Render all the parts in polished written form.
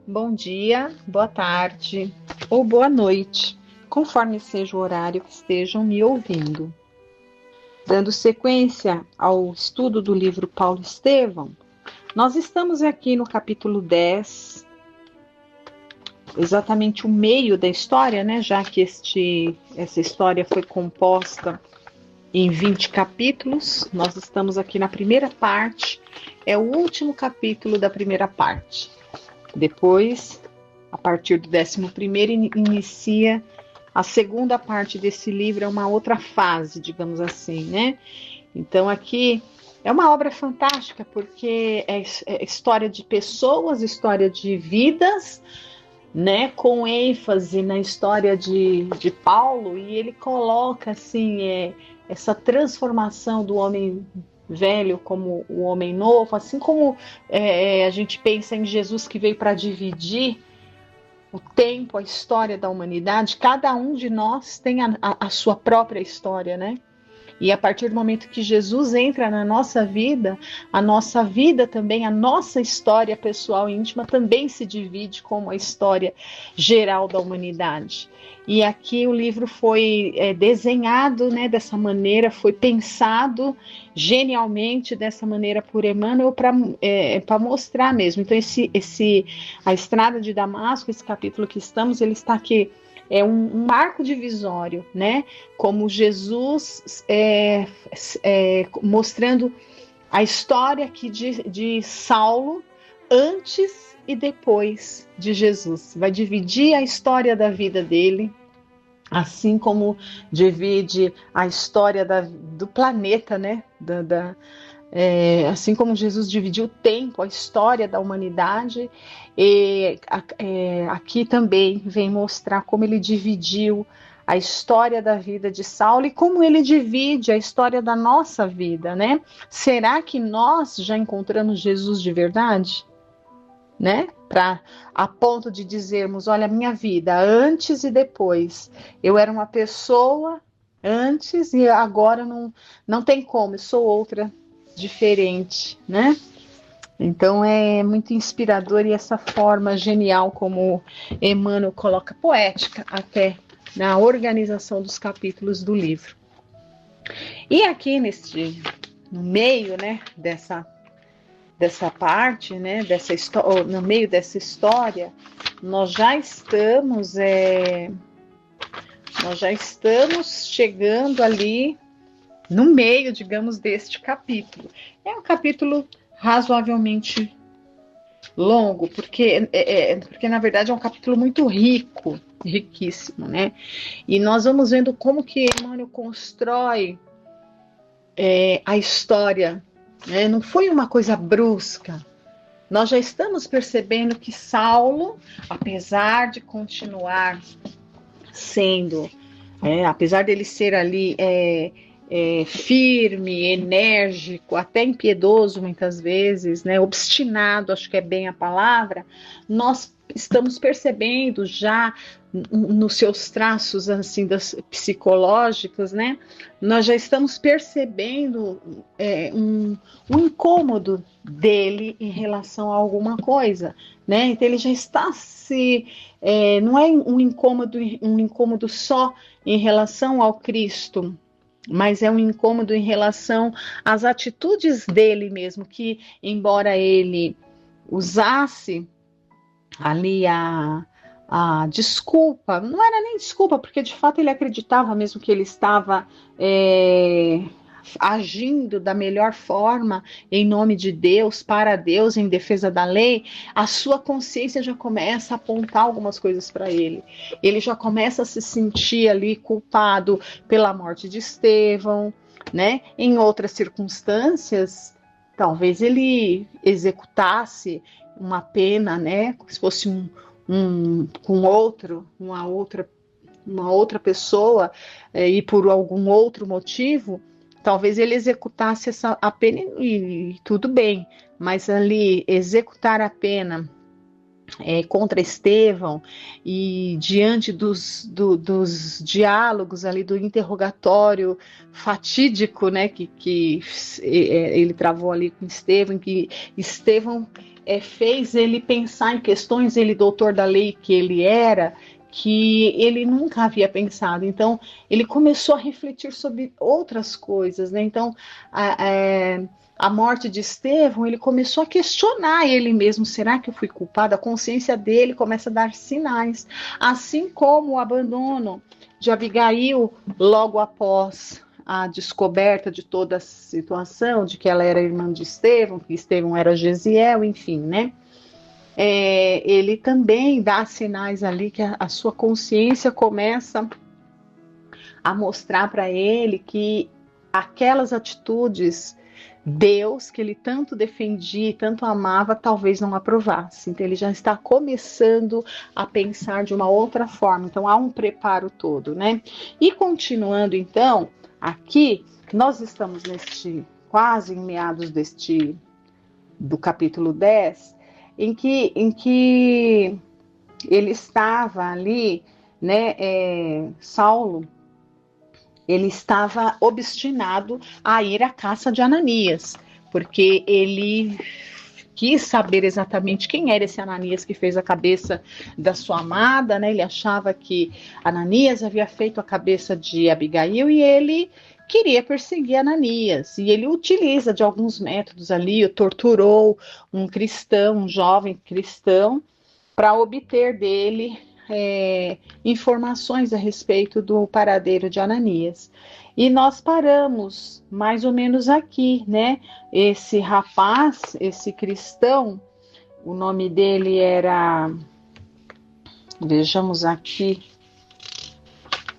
bom dia, boa tarde ou boa noite, conforme seja o horário que estejam me ouvindo. Dando sequência ao estudo do livro Paulo Estevão, nós estamos aqui no capítulo 10, exatamente o meio da história, né? Já que essa história foi composta em 20 capítulos, nós estamos aqui na primeira parte, é o último capítulo da primeira parte. Depois, a partir do 11º, inicia a segunda parte desse livro, é uma outra fase, digamos assim, né? Então aqui é uma obra fantástica, porque é história de pessoas, história de vidas, né? Com ênfase na história de Paulo, e ele coloca assim, essa transformação do homem velho como o homem novo, assim como a gente pensa em Jesus que veio para dividir o tempo, a história da humanidade. Cada um de nós tem a sua própria história, né? E a partir do momento que Jesus entra na nossa vida, a nossa vida também, a nossa história pessoal e íntima também se divide como a história geral da humanidade. E aqui o livro foi desenhado, né, dessa maneira, foi pensado genialmente dessa maneira por Emmanuel para mostrar mesmo. Então a Estrada de Damasco, esse capítulo que estamos, ele está aqui, é um marco divisório, né? Como Jesus mostrando a história aqui de Saulo antes e depois de Jesus. Vai dividir a história da vida dele, assim como divide a história do planeta, né? Assim como Jesus dividiu o tempo, a história da humanidade, aqui também vem mostrar como ele dividiu a história da vida de Saulo e como ele divide a história da nossa vida, né? Será que nós já encontramos Jesus de verdade? Né? A ponto de dizermos, olha, minha vida antes e depois, eu era uma pessoa antes e agora não tem como, eu sou outra diferente, né? Então é muito inspirador, e essa forma genial como Emmanuel coloca, poética até, na organização dos capítulos do livro. E aqui no meio, né, dessa parte, né, no meio dessa história, nós já estamos chegando ali no meio, digamos, deste capítulo. É um capítulo razoavelmente longo, porque na verdade é um capítulo muito rico, riquíssimo, né? E nós vamos vendo como que Emmanuel constrói a história, né? Não foi uma coisa brusca. Nós já estamos percebendo que Saulo, apesar de continuar sendo, apesar dele ser ali firme, enérgico, até impiedoso muitas vezes, né, obstinado, acho que é bem a palavra, nós estamos percebendo já nos seus traços assim psicológicos, né, nós já estamos percebendo um incômodo dele em relação a alguma coisa, né? Então ele já está não é um incômodo só em relação ao Cristo, mas é um incômodo em relação às atitudes dele mesmo, que embora ele usasse ali a desculpa, não era nem desculpa, porque de fato ele acreditava mesmo que ele estava agindo da melhor forma em nome de Deus, para Deus, em defesa da lei, a sua consciência já começa a apontar algumas coisas para ele. Ele já começa a se sentir ali culpado pela morte de Estevão, né? Em outras circunstâncias, talvez ele executasse uma pena, né? Se fosse uma outra pessoa e por algum outro motivo, talvez ele executasse a pena e tudo bem, mas ali executar a pena contra Estevão e diante dos diálogos ali, do interrogatório fatídico, né, que ele travou ali com Estevão, que Estevão fez ele pensar em questões, ele doutor da lei que ele era, que ele nunca havia pensado. Então, ele começou a refletir sobre outras coisas, né? Então, a morte de Estevão, ele começou a questionar ele mesmo, será que eu fui culpado? A consciência dele começa a dar sinais, assim como o abandono de Abigail logo após a descoberta de toda a situação, de que ela era irmã de Estevão, que Estevão era Gesiel, enfim, né? Ele também dá sinais ali que a sua consciência começa a mostrar para ele que aquelas atitudes, Deus, que ele tanto defendia e tanto amava, talvez não aprovasse. Então ele já está começando a pensar de uma outra forma. Então há um preparo todo, né? E continuando então, aqui nós estamos quase em meados do capítulo 10, em que ele estava ali, né, Saulo, ele estava obstinado a ir à caça de Ananias, porque ele quis saber exatamente quem era esse Ananias que fez a cabeça da sua amada, né? Ele achava que Ananias havia feito a cabeça de Abigail e ele queria perseguir Ananias, e ele utiliza de alguns métodos ali, torturou um cristão, um jovem cristão, para obter dele informações a respeito do paradeiro de Ananias. E nós paramos mais ou menos aqui, né? Esse rapaz, esse cristão, o nome dele era, vejamos aqui,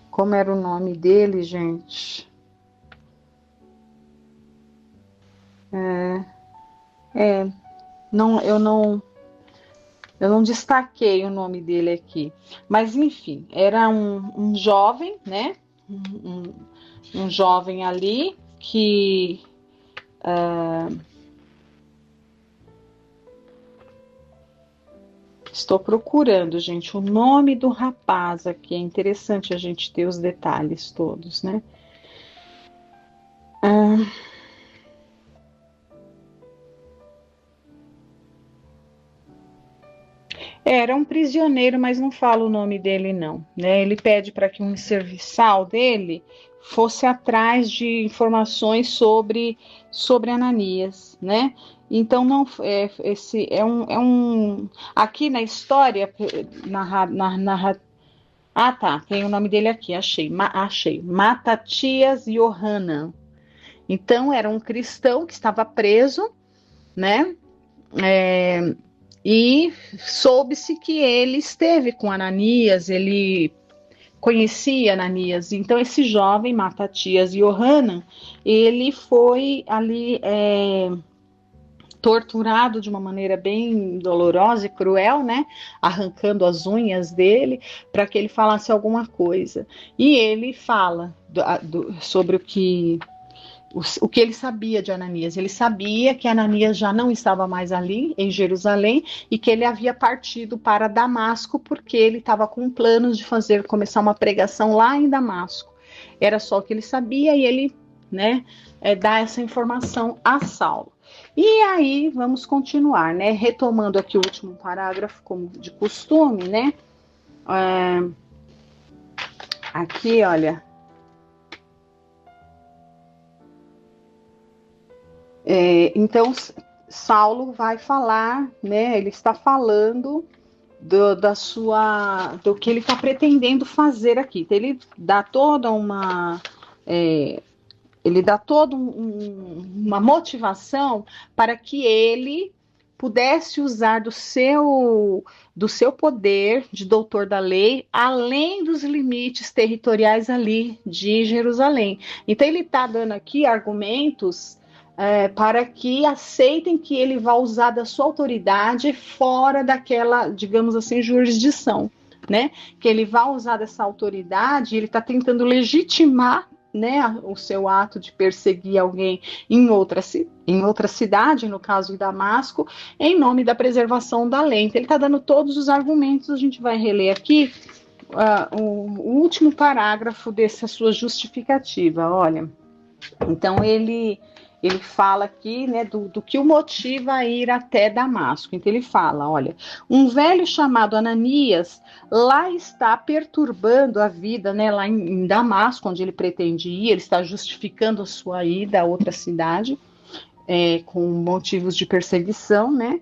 como era o nome dele, gente? Eu não destaquei o nome dele aqui, mas enfim, era um jovem, né? Um jovem ali que estou procurando, gente, o nome do rapaz aqui. É interessante a gente ter os detalhes todos, né? Era um prisioneiro, mas não fala o nome dele, não, né? Ele pede para que um serviçal dele fosse atrás de informações sobre Ananias, né? Então não esse é um aqui na história tá, tem o nome dele aqui, achei Matatias Yohanan. Então era um cristão que estava preso, né? E soube-se que ele esteve com Ananias, ele conhecia Ananias. Então esse jovem, Matatias Yohanan, ele foi ali torturado de uma maneira bem dolorosa e cruel, né? Arrancando as unhas dele para que ele falasse alguma coisa. E ele fala sobre o que ele sabia de Ananias. Ele sabia que Ananias já não estava mais ali em Jerusalém e que ele havia partido para Damasco porque ele estava com planos de começar uma pregação lá em Damasco. Era só o que ele sabia e ele, né, dá essa informação a Saulo. E aí vamos continuar, né? Retomando aqui o último parágrafo, como de costume, né? Aqui, olha. Então, Saulo vai falar, né? Ele está falando do que ele está pretendendo fazer aqui. Então, ele dá toda uma uma motivação para que ele pudesse usar do seu poder de doutor da lei, além dos limites territoriais ali de Jerusalém. Então ele está dando aqui argumentos para que aceitem que ele vá usar da sua autoridade fora daquela, digamos assim, jurisdição, né? Que ele vá usar dessa autoridade, ele está tentando legitimar, né, o seu ato de perseguir alguém em outra cidade, no caso de Damasco, em nome da preservação da lei. Então, ele está dando todos os argumentos. A gente vai reler aqui o último parágrafo dessa sua justificativa. Olha, então ele ele fala aqui, né, do que o motiva a ir até Damasco. Então ele fala, olha, um velho chamado Ananias lá está perturbando a vida, né, lá em Damasco, onde ele pretende ir, ele está justificando a sua ida a outra cidade, com motivos de perseguição, né,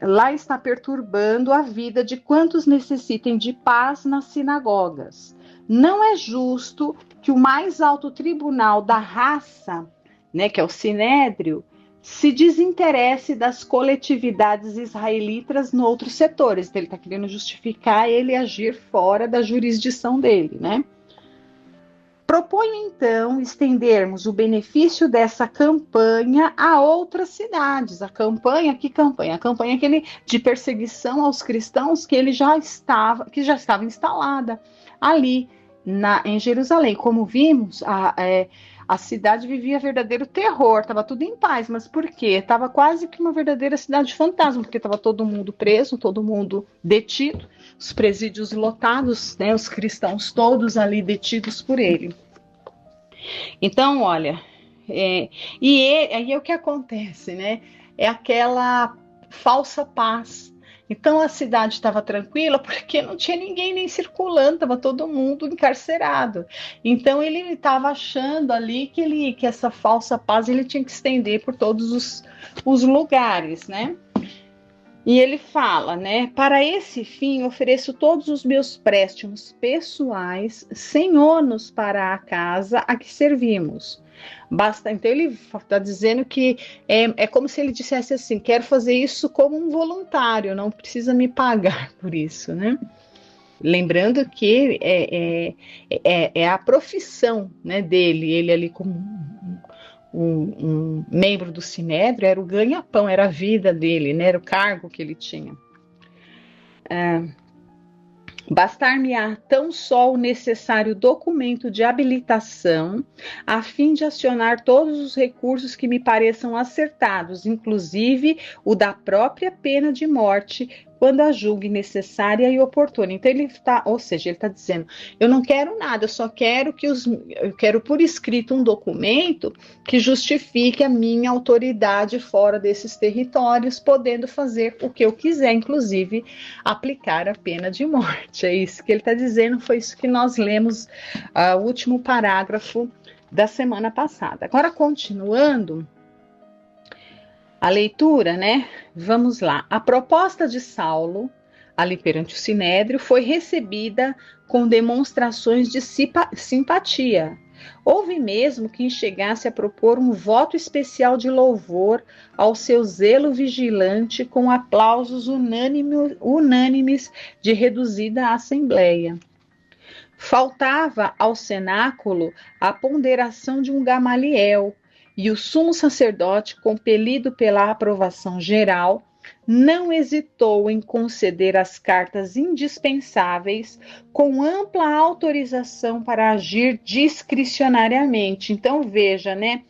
lá está perturbando a vida de quantos necessitem de paz nas sinagogas. Não é justo que o mais alto tribunal da raça, né, que é o Sinédrio, se desinteresse das coletividades israelitas em outros setores. Então, ele está querendo justificar ele agir fora da jurisdição dele, né? Proponho, então, estendermos o benefício dessa campanha a outras cidades. A campanha, que campanha? A campanha de perseguição aos cristãos que já estava instalada ali em Jerusalém. Como vimos, a cidade vivia verdadeiro terror, estava tudo em paz, mas por quê? Estava quase que uma verdadeira cidade fantasma, porque estava todo mundo preso, todo mundo detido, os presídios lotados, né, os cristãos todos ali detidos por ele. Então, olha, aí é o que acontece, né? É aquela falsa paz. Então a cidade estava tranquila porque não tinha ninguém nem circulando, estava todo mundo encarcerado. Então ele estava achando ali que essa falsa paz ele tinha que estender por todos os lugares, né? E ele fala, né? Para esse fim, ofereço todos os meus préstimos pessoais, sem ônus para a casa a que servimos. Basta. Então, ele está dizendo que é como se ele dissesse assim: quero fazer isso como um voluntário, não precisa me pagar por isso, né? Lembrando que é a profissão, né, dele, ele ali como um membro do Sinédrio, era o ganha-pão, era a vida dele, né? Era o cargo que ele tinha. Bastar-me-á tão só o necessário documento de habilitação, a fim de acionar todos os recursos que me pareçam acertados, inclusive o da própria pena de morte, quando a julgue necessária e oportuna. Então ele está dizendo, eu não quero nada, eu só quero eu quero por escrito um documento que justifique a minha autoridade fora desses territórios, podendo fazer o que eu quiser, inclusive aplicar a pena de morte. É isso que ele está dizendo, foi isso que nós lemos, o último parágrafo da semana passada. Agora, continuando a leitura, né? Vamos lá. A proposta de Saulo, ali perante o Sinédrio, foi recebida com demonstrações de simpatia. Houve mesmo quem chegasse a propor um voto especial de louvor ao seu zelo vigilante, com aplausos unânimes de reduzida assembleia. Faltava ao cenáculo a ponderação de um Gamaliel, e o sumo sacerdote, compelido pela aprovação geral, não hesitou em conceder as cartas indispensáveis com ampla autorização para agir discricionariamente. Então veja, né?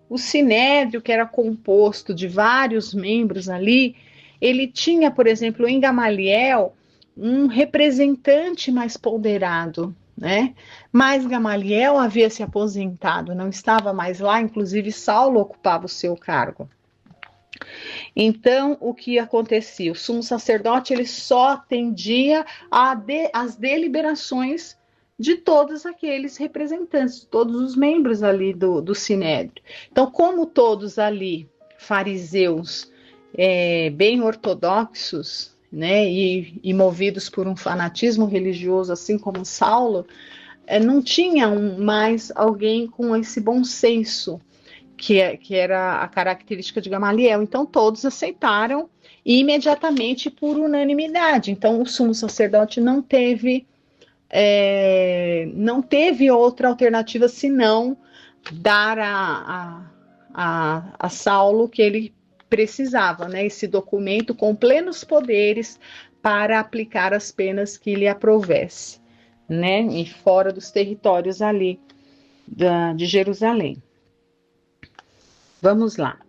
O Sinédrio, que era composto de vários membros ali, ele tinha, por exemplo, em Gamaliel, um representante mais ponderado, né? Mas Gamaliel havia se aposentado, não estava mais lá, inclusive Saulo ocupava o seu cargo. Então, o que acontecia? O sumo sacerdote ele só atendia às deliberações de todos aqueles representantes, todos os membros ali do Sinédrio. Então, como todos ali, fariseus, bem ortodoxos, né, e movidos por um fanatismo religioso, assim como Saulo, não tinha mais alguém com esse bom senso, que era a característica de Gamaliel. Então, todos aceitaram imediatamente por unanimidade. Então, o sumo sacerdote não teve outra alternativa senão dar a Saulo que ele precisava, né, esse documento com plenos poderes para aplicar as penas que lhe aprovesse, né, e fora dos territórios ali de Jerusalém. Vamos lá.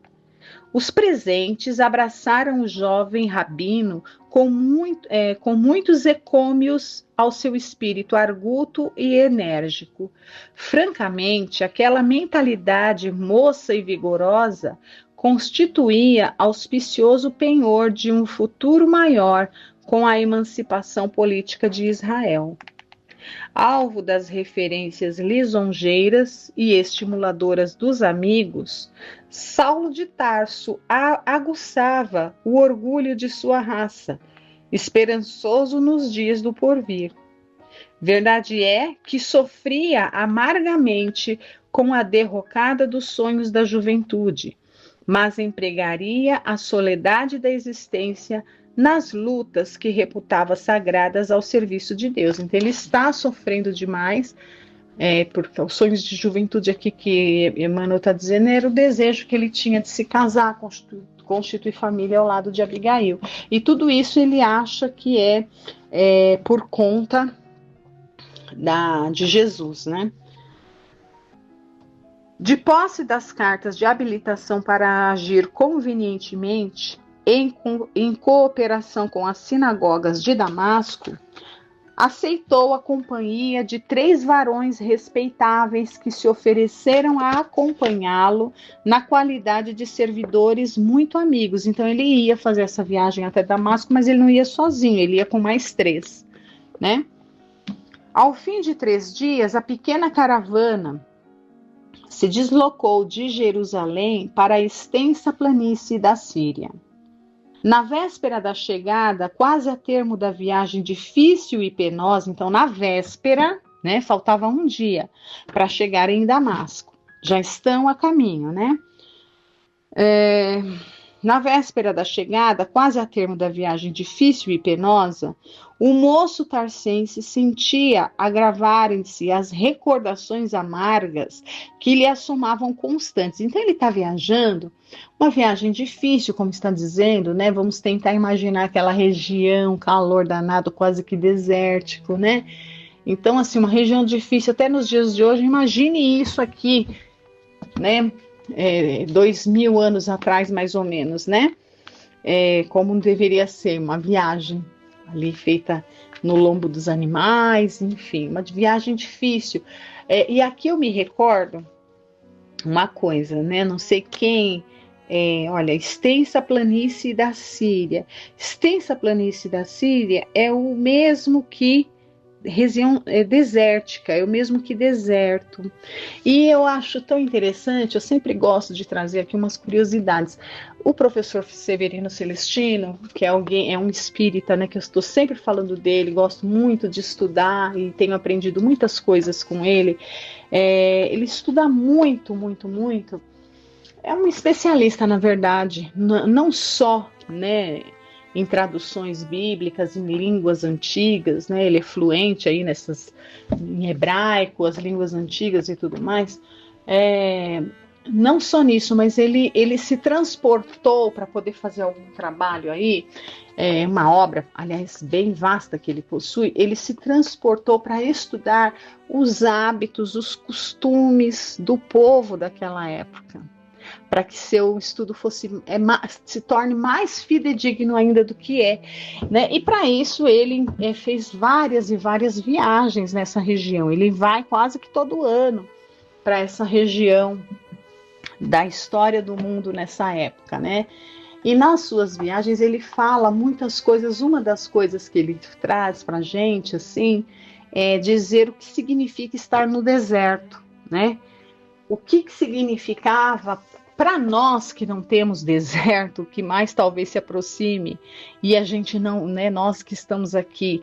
Os presentes abraçaram o jovem rabino com muitos ecômios ao seu espírito arguto e enérgico. Francamente, aquela mentalidade moça e vigorosa constituía auspicioso penhor de um futuro maior com a emancipação política de Israel. Alvo das referências lisonjeiras e estimuladoras dos amigos, Saulo de Tarso aguçava o orgulho de sua raça, esperançoso nos dias do porvir. Verdade é que sofria amargamente com a derrocada dos sonhos da juventude, mas empregaria a soledade da existência nas lutas que reputava sagradas ao serviço de Deus. Então ele está sofrendo demais, porque os sonhos de juventude aqui que Emmanuel está dizendo era o desejo que ele tinha de se casar, constituir família ao lado de Abigail. E tudo isso ele acha que é por conta de Jesus, né? De posse das cartas de habilitação para agir convenientemente, em cooperação com as sinagogas de Damasco, aceitou a companhia de 3 varões respeitáveis que se ofereceram a acompanhá-lo na qualidade de servidores muito amigos. Então ele ia fazer essa viagem até Damasco, mas ele não ia sozinho, ele ia com mais 3, né? Ao fim de 3 dias, a pequena caravana se deslocou de Jerusalém para a extensa planície da Síria. Na véspera da chegada, quase a termo da viagem difícil e penosa, então na véspera, né, faltava um dia para chegarem em Damasco. Já estão a caminho, né? Na véspera da chegada, quase a termo da viagem difícil e penosa, o moço tarsense sentia agravarem-se as recordações amargas que lhe assomavam constantes. Então ele está viajando, uma viagem difícil, como está dizendo, né? Vamos tentar imaginar aquela região, calor danado, quase que desértico, né? Então, assim, uma região difícil até nos dias de hoje. Imagine isso aqui, né? 2000 anos atrás, mais ou menos, né? Como deveria ser uma viagem ali feita no lombo dos animais, enfim, uma viagem difícil. E aqui eu me recordo uma coisa, né? Não sei quem. Olha, extensa planície da Síria. Extensa planície da Síria é o mesmo que região desértica, é o mesmo que deserto. E eu acho tão interessante, eu sempre gosto de trazer aqui umas curiosidades. O professor Severino Celestino, que é um espírita, né, que eu estou sempre falando dele, gosto muito de estudar e tenho aprendido muitas coisas com ele. Ele estuda muito, muito, muito. É um especialista, na verdade, não só, né, em traduções bíblicas, em línguas antigas, né? Ele é fluente aí em hebraico, as línguas antigas e tudo mais. Não só nisso, mas ele se transportou para poder fazer algum trabalho aí, uma obra, aliás, bem vasta que ele possui. Ele se transportou para estudar os hábitos, os costumes do povo daquela época, para que seu estudo se torne mais fidedigno ainda do que né? E para isso ele fez várias e várias viagens nessa região. Ele vai quase que todo ano para essa região da história do mundo nessa época, né? E nas suas viagens ele fala muitas coisas. Uma das coisas que ele traz para a gente, assim, é dizer o que significa estar no deserto, né? O que significava para nós que não temos deserto, o que mais talvez se aproxime, e a gente não, né, nós que estamos aqui,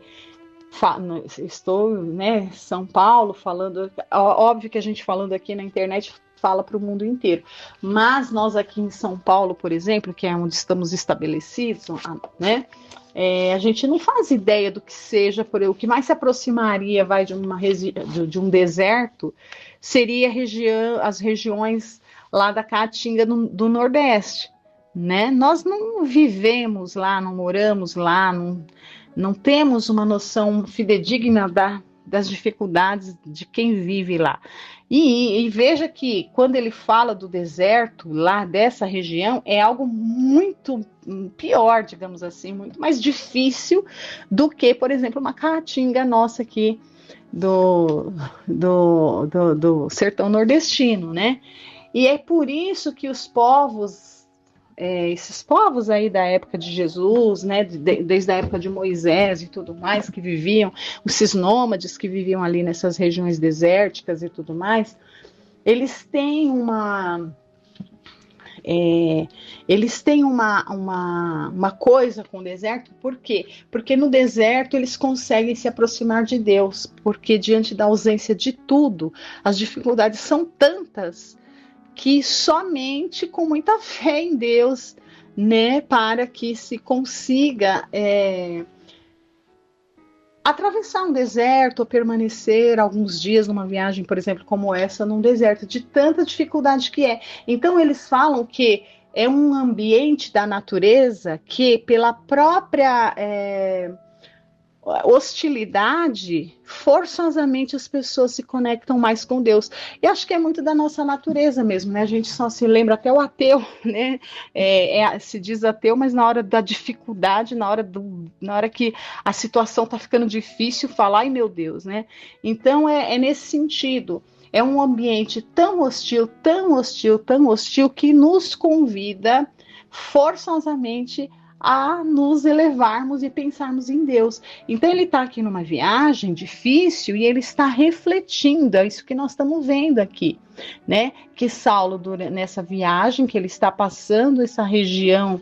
estou, né, São Paulo, falando, óbvio que a gente falando aqui na internet fala para o mundo inteiro, mas nós aqui em São Paulo, por exemplo, que é onde estamos estabelecidos, né, a gente não faz ideia do que seja, o que mais se aproximaria de um deserto seria as regiões lá da Caatinga do Nordeste, né? Nós não vivemos lá, não moramos lá, não temos uma noção fidedigna das dificuldades de quem vive lá. E veja que quando ele fala do deserto lá dessa região, é algo muito pior, digamos assim, muito mais difícil do que, por exemplo, uma caatinga nossa aqui do sertão nordestino, né? E é por isso que os povos, esses povos aí da época de Jesus, né, desde a época de Moisés e tudo mais, que viviam, esses nômades que viviam ali nessas regiões desérticas e tudo mais, eles têm uma coisa com o deserto. Por quê? Porque no deserto eles conseguem se aproximar de Deus, porque diante da ausência de tudo, as dificuldades são tantas que somente com muita fé em Deus, né, para que se consiga atravessar um deserto ou permanecer alguns dias numa viagem, por exemplo, como essa, num deserto, de tanta dificuldade que é. Então, eles falam que é um ambiente da natureza que, pela própria hostilidade, forçosamente as pessoas se conectam mais com Deus. E acho que é muito da nossa natureza mesmo, né? A gente só se lembra, até o ateu, né? Se diz ateu, mas na hora da dificuldade, na hora que a situação está ficando difícil, falar, ai meu Deus, né? Então é nesse sentido. É um ambiente tão hostil, tão hostil, tão hostil, que nos convida forçosamente a nos elevarmos e pensarmos em Deus. Então ele está aqui numa viagem difícil e ele está refletindo, é isso que nós estamos vendo aqui, né? Que Saulo, nessa viagem que ele está passando, essa região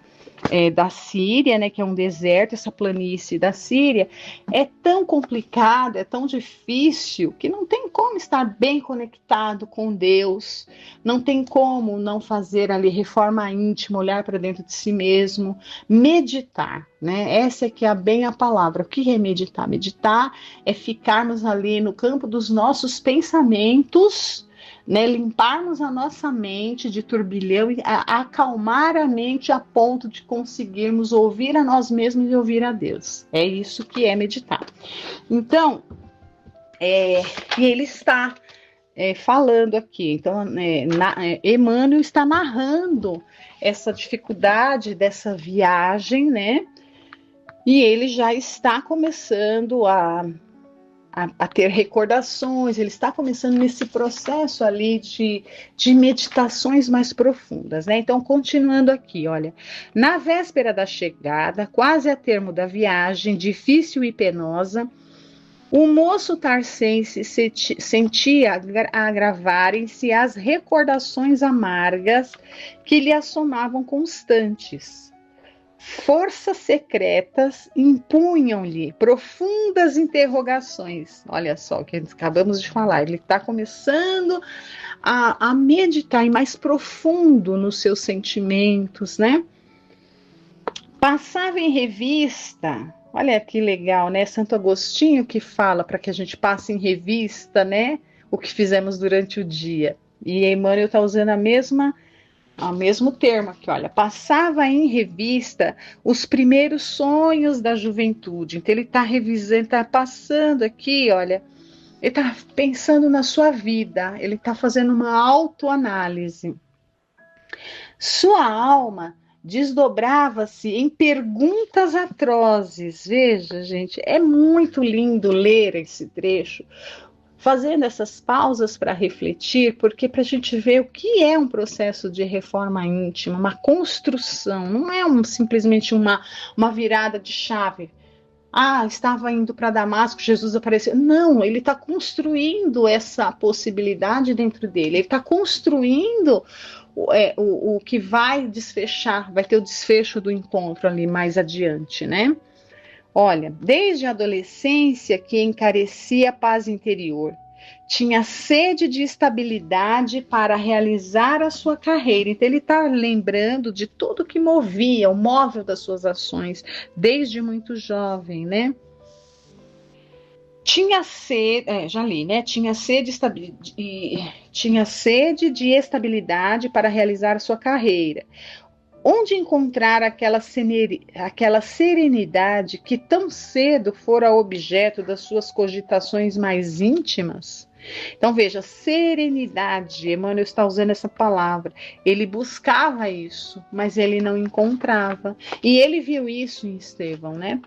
da Síria, né, que é um deserto, essa planície da Síria, é tão complicado, é tão difícil, que não tem como estar bem conectado com Deus, não tem como não fazer ali reforma íntima, olhar para dentro de si mesmo, meditar, né? Essa é que é bem a palavra. O que é meditar? Meditar é ficarmos ali no campo dos nossos pensamentos, né, limparmos a nossa mente de turbilhão e acalmar a mente a ponto de conseguirmos ouvir a nós mesmos e ouvir a Deus. É isso que é meditar. Então, e ele está falando aqui. Então, Emmanuel está narrando essa dificuldade dessa viagem, né? E ele já está começando a ter recordações, ele está começando nesse processo ali de meditações mais profundas, né? Então, continuando aqui, olha, na véspera da chegada, quase a termo da viagem, difícil e penosa, o moço tarcense sentia agravarem-se as recordações amargas que lhe assomavam constantes. Forças secretas impunham-lhe profundas interrogações. Olha só o que acabamos de falar. Ele está começando a meditar e mais profundo nos seus sentimentos, né? Passava em revista. Olha que legal, né? Santo Agostinho que fala para que a gente passe em revista, né? O que fizemos durante o dia. E Emmanuel está usando o mesmo termo aqui, olha, passava em revista os primeiros sonhos da juventude. Então ele está revisando, está passando aqui, olha, ele está pensando na sua vida, ele está fazendo uma autoanálise. Sua alma desdobrava-se em perguntas atrozes. Veja, gente, é muito lindo ler esse trecho, fazendo essas pausas para refletir, porque para a gente ver o que é um processo de reforma íntima, uma construção, não é simplesmente uma virada de chave. Estava indo para Damasco, Jesus apareceu. Não, ele está construindo essa possibilidade dentro dele, ele está construindo o que vai desfechar, vai ter o desfecho do encontro ali mais adiante, né? Olha, desde a adolescência que encarecia a paz interior, tinha sede de estabilidade para realizar a sua carreira. Então ele está lembrando de tudo que movia, o móvel das suas ações, desde muito jovem, né? Tinha sede, já li, né? Tinha sede de estabilidade para realizar a sua carreira. Onde encontrar aquela serenidade que tão cedo fora objeto das suas cogitações mais íntimas? Então veja, serenidade, Emmanuel está usando essa palavra. Ele buscava isso, mas ele não encontrava. E ele viu isso em Estevão, né?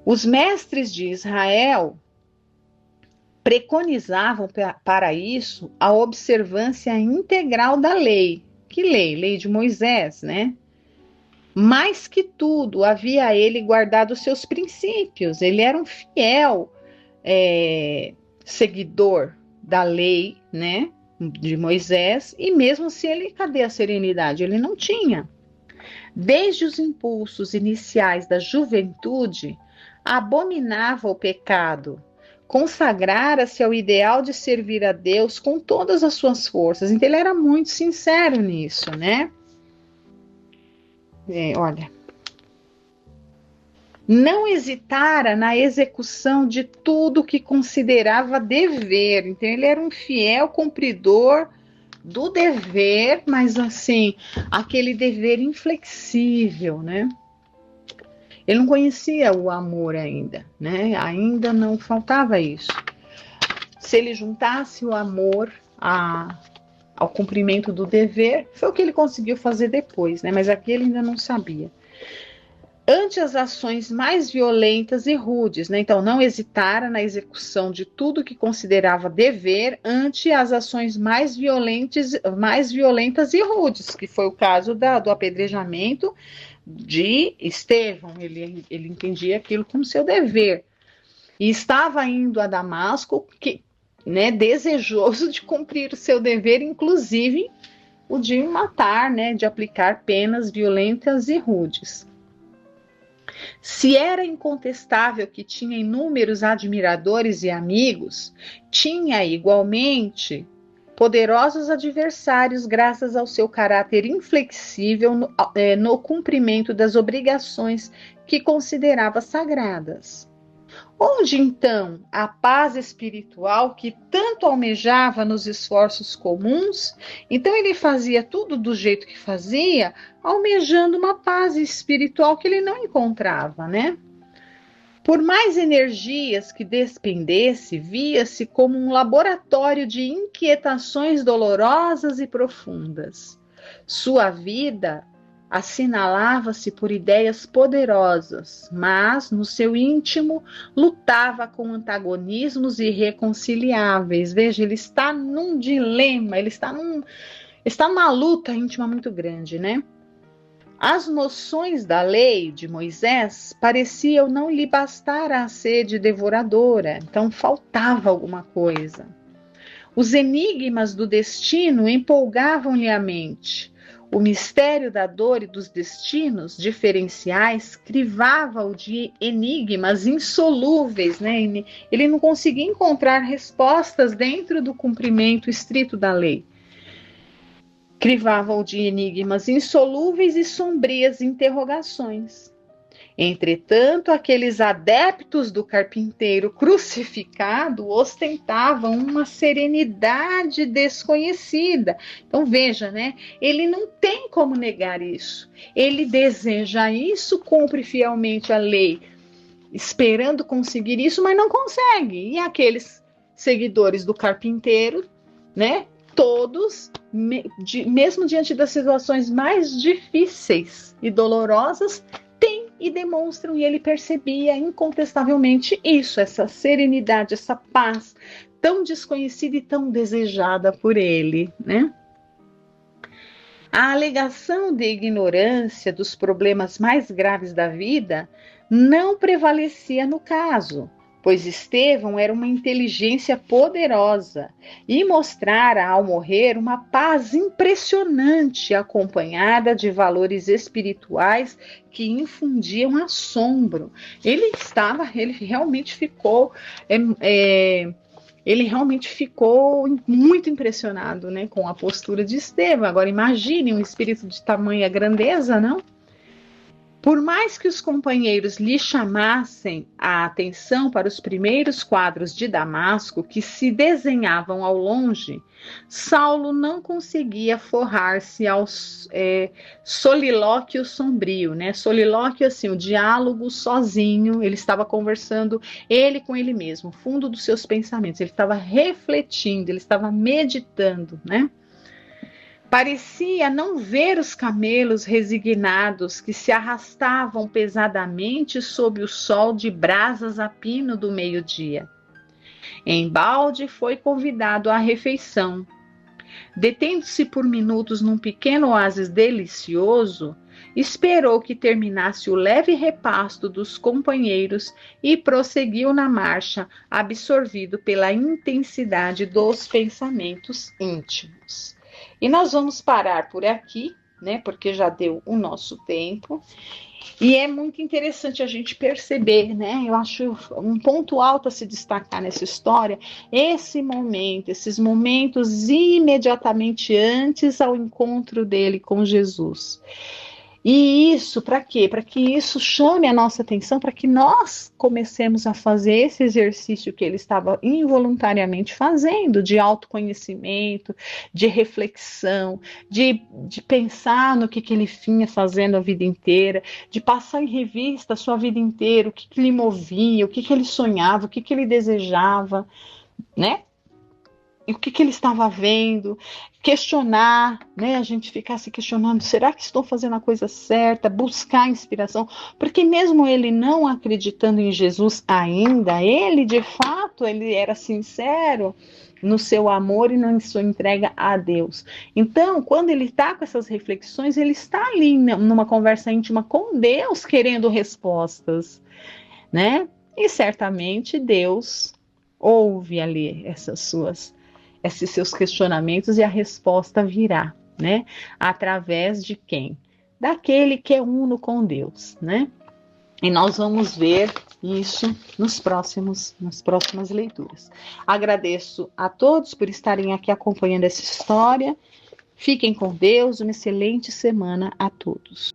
Os mestres de Israel preconizavam para isso a observância integral da lei. Que lei? Lei de Moisés, né? Mais que tudo, havia ele guardado seus princípios. Ele era um fiel seguidor da lei, né, de Moisés, e mesmo assim cadê a serenidade? Ele não tinha. Desde os impulsos iniciais da juventude, abominava o pecado, consagrara-se ao ideal de servir a Deus com todas as suas forças. Então ele era muito sincero nisso, né? Olha, não hesitara na execução de tudo que considerava dever. Então ele era um fiel cumpridor do dever, mas assim, aquele dever inflexível, né? Ele não conhecia o amor ainda, né? Ainda não faltava isso. Se ele juntasse o amor ao cumprimento do dever, foi o que ele conseguiu fazer depois, né? Mas aqui ele ainda não sabia. Ante as ações mais violentas e rudes, né? Então não hesitara na execução de tudo que considerava dever ante as ações mais violentas e rudes, que foi o caso do apedrejamento de Estevão. Ele entendia aquilo como seu dever e estava indo a Damasco, desejoso de cumprir o seu dever, inclusive o de matar, né, de aplicar penas violentas e rudes. Se era incontestável que tinha inúmeros admiradores e amigos, tinha igualmente poderosos adversários graças ao seu caráter inflexível no cumprimento das obrigações que considerava sagradas. Onde então a paz espiritual que tanto almejava nos esforços comuns? Então ele fazia tudo do jeito que fazia, almejando uma paz espiritual que ele não encontrava, né? Por mais energias que despendesse, via-se como um laboratório de inquietações dolorosas e profundas. Sua vida assinalava-se por ideias poderosas, mas no seu íntimo lutava com antagonismos irreconciliáveis. Veja, ele está num dilema, ele está numa luta íntima muito grande, né? As noções da lei de Moisés pareciam não lhe bastar a sede devoradora, então faltava alguma coisa. Os enigmas do destino empolgavam-lhe a mente. O mistério da dor e dos destinos diferenciais crivava-o de enigmas insolúveis, né? Ele não conseguia encontrar respostas dentro do cumprimento estrito da lei. Crivava-o de enigmas insolúveis e sombrias interrogações. Entretanto, aqueles adeptos do carpinteiro crucificado ostentavam uma serenidade desconhecida. Então veja, né? Ele não tem como negar isso. Ele deseja isso, cumpre fielmente a lei, esperando conseguir isso, mas não consegue. E aqueles seguidores do carpinteiro, né? Todos, mesmo diante das situações mais difíceis e dolorosas, e demonstram, e ele percebia incontestavelmente isso, essa serenidade, essa paz tão desconhecida e tão desejada por ele, né? A alegação de ignorância dos problemas mais graves da vida não prevalecia no caso, pois Estevão era uma inteligência poderosa e mostrara ao morrer uma paz impressionante, acompanhada de valores espirituais que infundiam assombro. Ele realmente ficou muito impressionado, né, com a postura de Estevão. Agora imagine um espírito de tamanha grandeza, não? Por mais que os companheiros lhe chamassem a atenção para os primeiros quadros de Damasco que se desenhavam ao longe, Saulo não conseguia forrar-se ao solilóquio sombrio, né? Solilóquio, assim, o diálogo sozinho, ele estava conversando, ele com ele mesmo, fundo dos seus pensamentos, ele estava refletindo, ele estava meditando, né? Parecia não ver os camelos resignados que se arrastavam pesadamente sob o sol de brasas a pino do meio-dia. Embalde foi convidado à refeição. Detendo-se por minutos num pequeno oásis delicioso, esperou que terminasse o leve repasto dos companheiros e prosseguiu na marcha, absorvido pela intensidade dos pensamentos íntimos. E nós vamos parar por aqui, né? Porque já deu o nosso tempo. E é muito interessante a gente perceber, né? Eu acho um ponto alto a se destacar nessa história, esse momento, esses momentos imediatamente antes ao encontro dele com Jesus. E isso, para quê? Para que isso chame a nossa atenção, para que nós comecemos a fazer esse exercício que ele estava involuntariamente fazendo, de autoconhecimento, de reflexão, de pensar no que ele vinha fazendo a vida inteira, de passar em revista a sua vida inteira, o que lhe movia, o que ele sonhava, o que ele desejava, né? E o que ele estava vendo, questionar, né? A gente ficar se questionando, será que estou fazendo a coisa certa? Buscar inspiração, porque mesmo ele não acreditando em Jesus ainda, ele de fato, ele era sincero no seu amor e na sua entrega a Deus. Então, quando ele está com essas reflexões, ele está ali numa conversa íntima com Deus, querendo respostas, né? E certamente Deus ouve ali esses seus questionamentos e a resposta virá, né? Através de quem? Daquele que é uno com Deus, né? E nós vamos ver isso nas próximas leituras. Agradeço a todos por estarem aqui acompanhando essa história. Fiquem com Deus, uma excelente semana a todos.